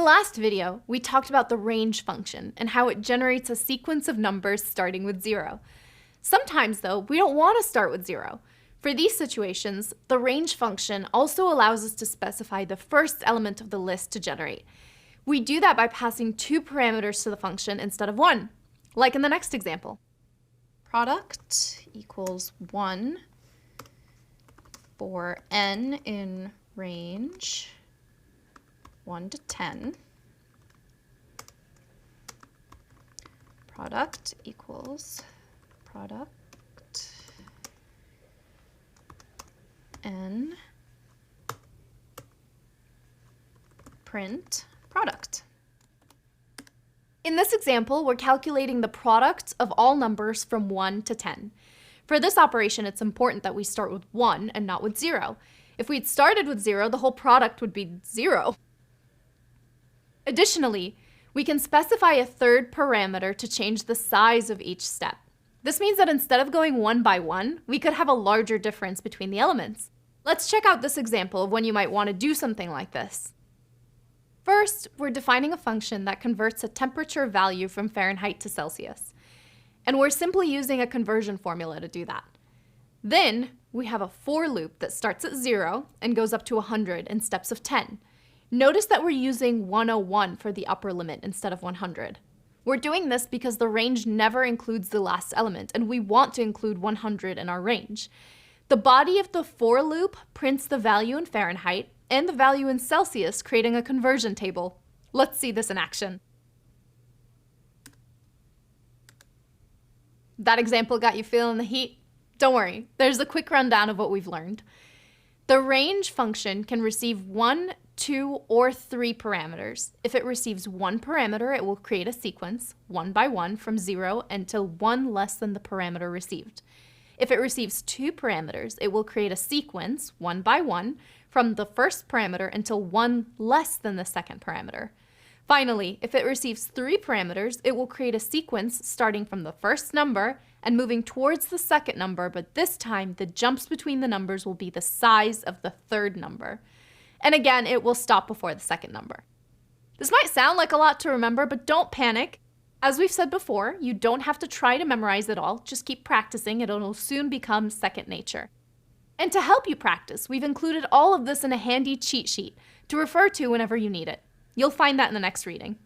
the last video, we talked about the range function and how it generates a sequence of numbers starting with 0. Sometimes, though, we don't want to start with 0. For these situations, the range function also allows us to specify the first element of the list to generate. We do that by passing 2 parameters to the function instead of 1, like in the next example. Product equals 1 for n in range 1 to 10. Product equals product n print product. In this example, we're calculating the product of all numbers from 1 to 10. For this operation, it's important that we start with 1 and not with 0. If we'd started with 0, the whole product would be 0. Additionally, we can specify a third parameter to change the size of each step. This means that instead of going 1 by 1, we could have a larger difference between the elements. Let's check out this example of when you might want to do something like this. First, we're defining a function that converts a temperature value from Fahrenheit to Celsius. And we're simply using a conversion formula to do that. Then, we have a for loop that starts at 0 and goes up to 100 in steps of 10. Notice that we're using 101 for the upper limit instead of 100. We're doing this because the range never includes the last element, and we want to include 100 in our range. The body of the for loop prints the value in Fahrenheit and the value in Celsius, creating a conversion table. Let's see this in action. That example got you feeling the heat? Don't worry, there's a quick rundown of what we've learned. The range function can receive 1, 2, or 3 parameters. If it receives 1 parameter, it will create a sequence, 1 by 1, from 0 until 1 less than the parameter received. If it receives 2 parameters, it will create a sequence, 1 by 1, from the first parameter until 1 less than the second parameter. Finally, if it receives 3 parameters, it will create a sequence starting from the first number and moving towards the second number, but this time the jumps between the numbers will be the size of the third number. And again, it will stop before the second number. This might sound like a lot to remember, but don't panic. As we've said before, you don't have to try to memorize it all, just keep practicing, it'll soon become second nature. And to help you practice, we've included all of this in a handy cheat sheet to refer to whenever you need it. You'll find that in the next reading.